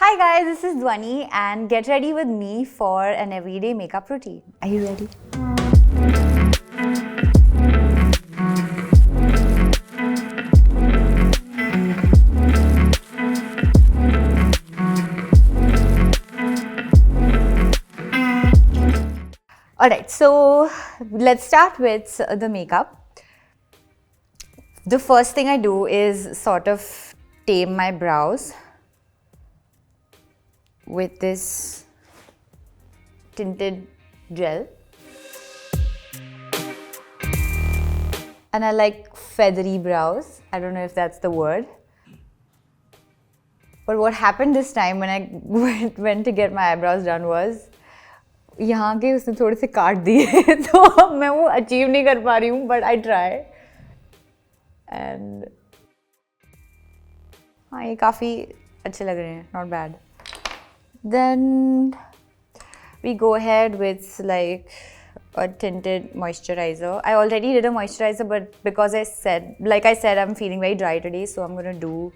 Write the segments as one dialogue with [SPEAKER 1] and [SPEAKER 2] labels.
[SPEAKER 1] Hi guys, this is Dhvani and get ready with me for an everyday makeup routine. Are you ready? Alright, so let's start with the makeup. The first thing I do is sort of tame my brows with this tinted gel. And I like feathery brows. I don't know if that's the word. But what happened this time when I went to get my eyebrows done was यहाँ के उसने थोड़े से काट दिए तो अब मैं वो अचीव नहीं कर पा रही हूँ but I try. And हाँ ये काफ़ी अच्छे लग रहे हैं, not bad. Then we go ahead with like a tinted moisturizer. I already did a moisturizer, but because I said, I'm feeling very dry today, so I'm gonna do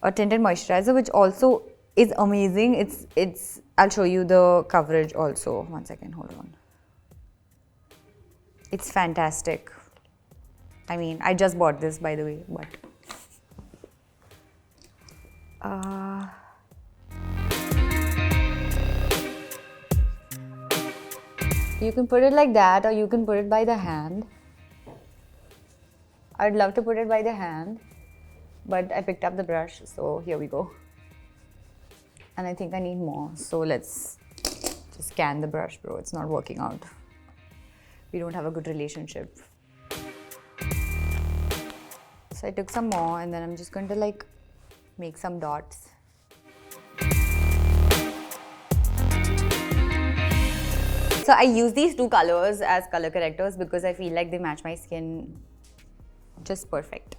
[SPEAKER 1] a tinted moisturizer, which also is amazing. It's. I'll show you the coverage also. 1 second, hold on. It's fantastic. I mean, I just bought this by the way, but. You can put it like that or you can put it by the hand. I'd love to put it by the hand, but I picked up the brush, so here we go. And I think I need more, so let's just scan the brush, bro. It's not working out. We don't have a good relationship. So I took some more and then I'm just going to like make some dots. So I use these two colors as color correctors because I feel like they match my skin just perfect.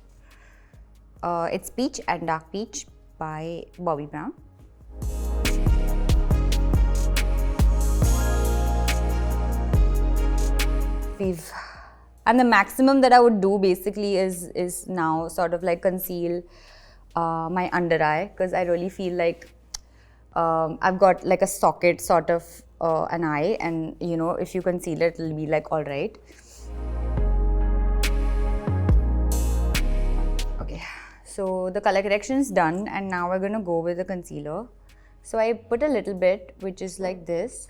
[SPEAKER 1] It's Peach and Dark Peach by Bobbi Brown. And the maximum that I would do basically is now sort of like conceal my under eye, because I really feel like I've got like a socket sort of an eye, and you know, if you conceal it, it'll be like all right. Okay, so the color correction is done and now we're gonna go with the concealer. So I put a little bit, which is like this.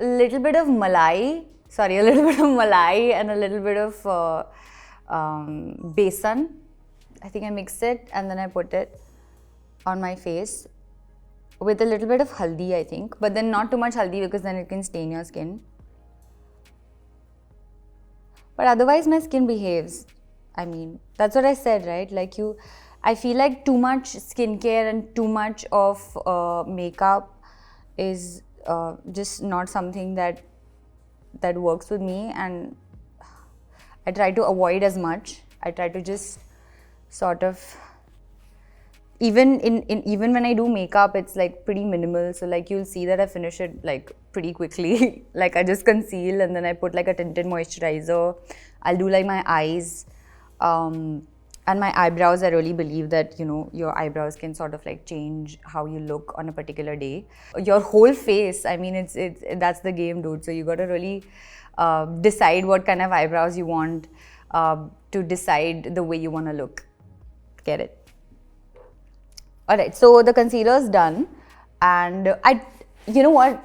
[SPEAKER 1] A little bit of malai and a little bit of besan. I think I mixed it and then I put it on my face with a little bit of haldi, I think, but then not too much haldi because then it can stain your skin. But otherwise my skin behaves. I mean, that's what I said, right? Like I feel like too much skincare and too much of makeup is just not something that works with me, and I try to avoid as much. I try to just sort of, even when I do makeup, it's like pretty minimal. So like you'll see that I finish it like pretty quickly. Like I just conceal and then I put like a tinted moisturizer. I'll do like my eyes. And my eyebrows, I really believe that, you know, your eyebrows can sort of like change how you look on a particular day. Your whole face, I mean, that's the game, dude. So you got to really decide what kind of eyebrows you want to decide the way you want to look. Get it? Alright, so the concealer is done. And you know what?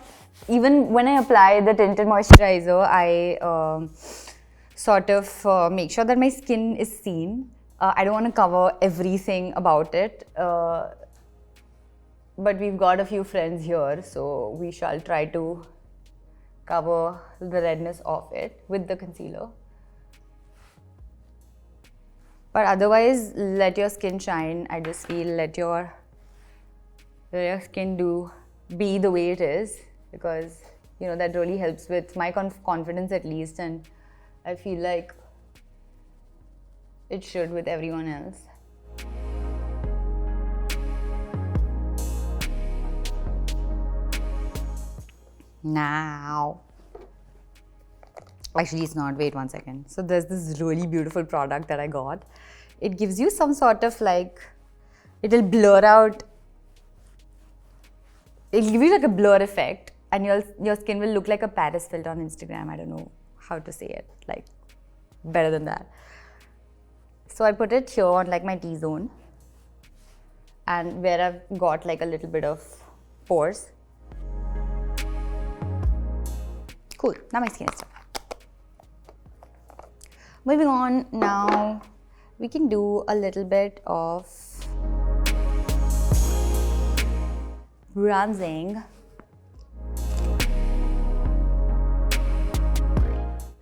[SPEAKER 1] Even when I apply the tinted moisturizer, I sort of make sure that my skin is seen. I don't want to cover everything about it, but we've got a few friends here, so we shall try to cover the redness of it with the concealer. But otherwise, let your skin shine. I just feel let your skin be the way it is, because you know that really helps with my confidence at least, and I feel like it should with everyone else. Now. Actually, it's not. Wait 1 second. So there's this really beautiful product that I got. It gives you some sort of like, it'll blur out. It'll give you like a blur effect, and your skin will look like a Paris filter on Instagram. I don't know how to say it, like better than that. So I put it here on like my T-zone, and where I've got like a little bit of pores. Cool, now my skin is done. Moving on, now we can do a little bit of bronzing.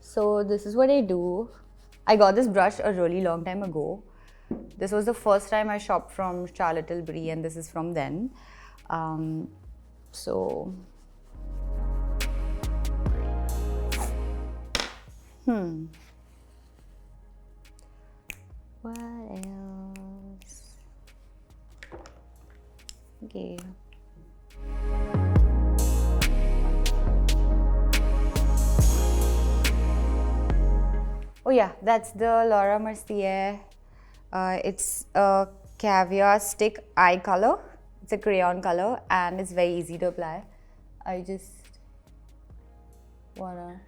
[SPEAKER 1] So this is what I do. I got this brush a really long time ago. This was the first time I shopped from Charlotte Tilbury, and this is from then. What else? Okay. Oh yeah, that's the Laura Mercier. It's a caviar stick eye color. It's a crayon color and it's very easy to apply. I just gonna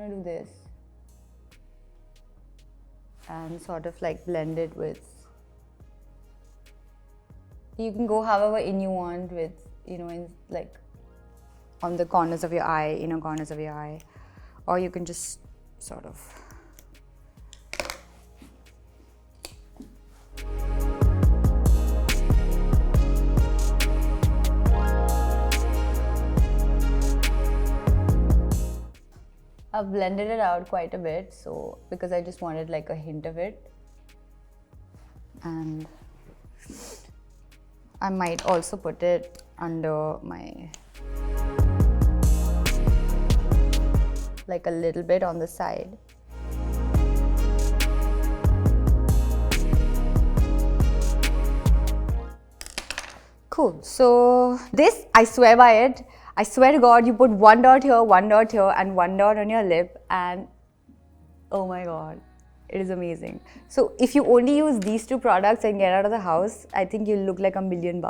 [SPEAKER 1] do this and sort of like blend it with. You can go however in you want with, in like on the corners of your eye, inner corners of your eye, or you can just sort of. I've blended it out quite a bit, so because I just wanted like a hint of it, and I might also put it under my, like a little bit on the side. Cool. So this, I swear by it. I swear to God, you put one dot here, and one dot on your lip, and oh my God, it is amazing. So if you only use these two products and get out of the house, I think you'll look like $1 million.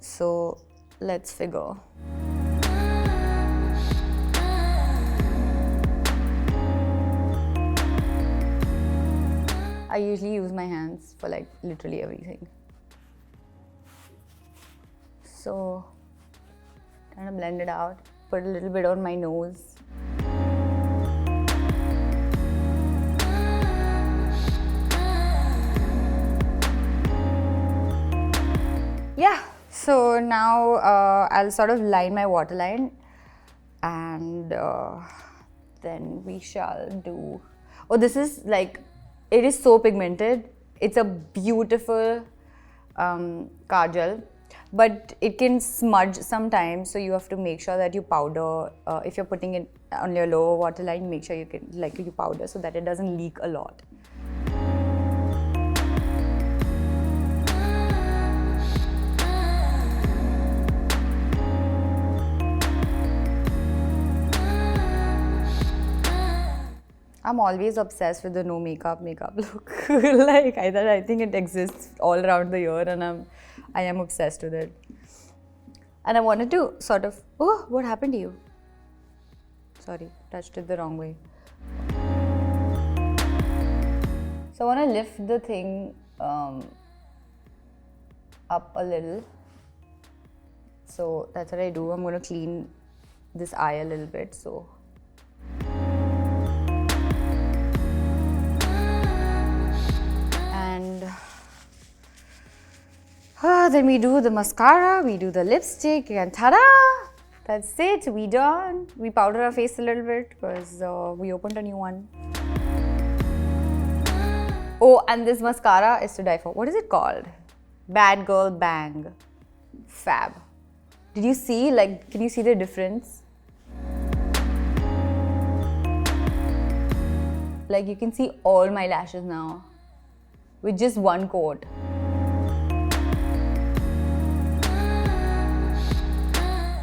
[SPEAKER 1] So let's figure. I usually use my hands for like literally everything. So, kind of blend it out, put a little bit on my nose. Yeah, so now I'll sort of line my waterline, and then we shall do. Oh, this is like, it is so pigmented. It's a beautiful kajal. But it can smudge sometimes, so you have to make sure that you powder. If you're putting it on your lower waterline, make sure you powder so that it doesn't leak a lot. I'm always obsessed with the no makeup look. Like I think it exists all around the year, and I am obsessed with it. And I wanted to sort of, oh, what happened to you? Sorry, touched it the wrong way. So I want to lift the thing up a little. So that's what I do. I'm going to clean this eye a little bit. So. Then we do the mascara, we do the lipstick, and ta-da! That's it, we done. We powder our face a little bit because we opened a new one. Oh, and this mascara is to die for. What is it called? Bad Girl Bang. Fab. Did you see, like, can you see the difference? Like, you can see all my lashes now with just one coat.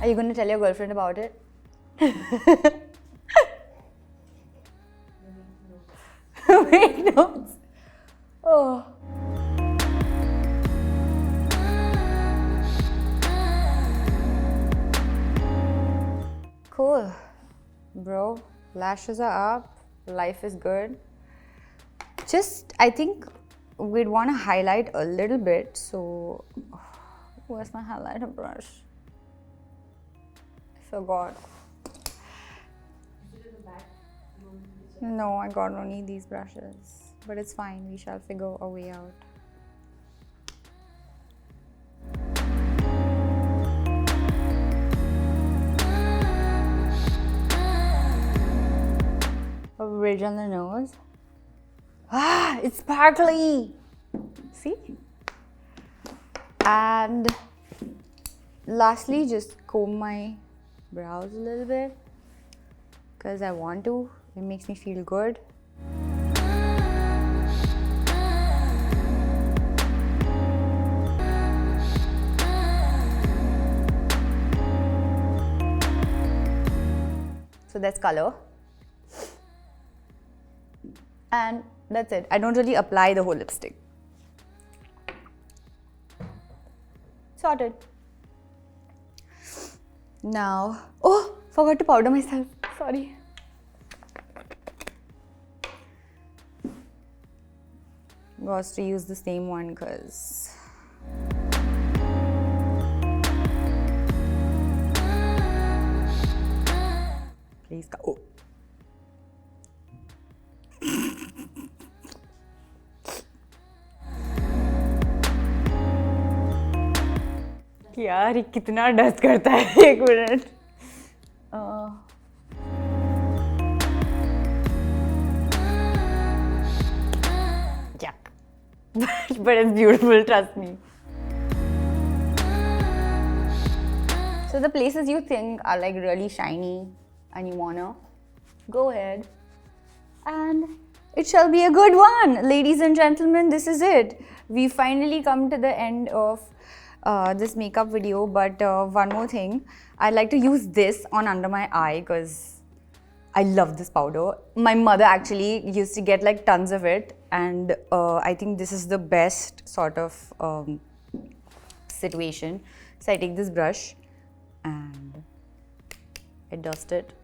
[SPEAKER 1] Are you going to tell your girlfriend about it? Make notes. Oh. Cool. Bro, lashes are up. Life is good. Just, I think we'd want to highlight a little bit. So, where's my highlighter brush? I forgot. No, I got only these brushes. But it's fine. We shall figure a way out. A ridge on the nose. Ah, it's sparkly. See? And lastly, just comb my brows a little bit because I want to. It makes me feel good. So that's color. And that's it. I don't really apply the whole lipstick. Sorted. Now, oh, forgot to powder myself. Sorry. Was to use the same one because please go. Oh. यार ये कितना dust करता है एक minute yuck. But it's beautiful, trust me. So the places you think are like really shiny and you wanna go ahead and it shall be a good one. Ladies and gentlemen, this is it. We finally come to the end of this makeup video, but one more thing, I like to use this on under my eye because I love this powder. My mother actually used to get like tons of it, and I think this is the best sort of situation. So I take this brush and I dust it.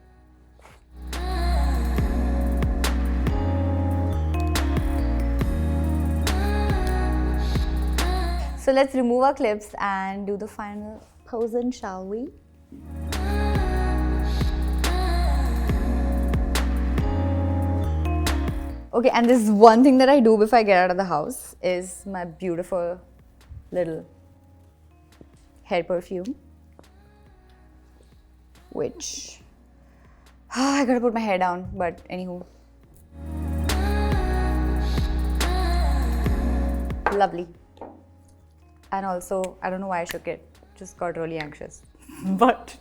[SPEAKER 1] So let's remove our clips and do the final posing, shall we? Okay, and this is one thing that I do before I get out of the house is my beautiful little hair perfume, which I gotta put my hair down, but anywho. Lovely. And also, I don't know why I shook it, just got really anxious. But,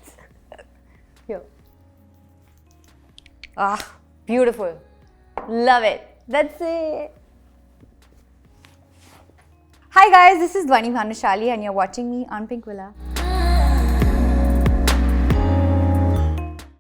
[SPEAKER 1] here. Ah, beautiful. Love it. That's it. Hi guys, this is Dhvani Bhanushali and you're watching me on Pinkvilla.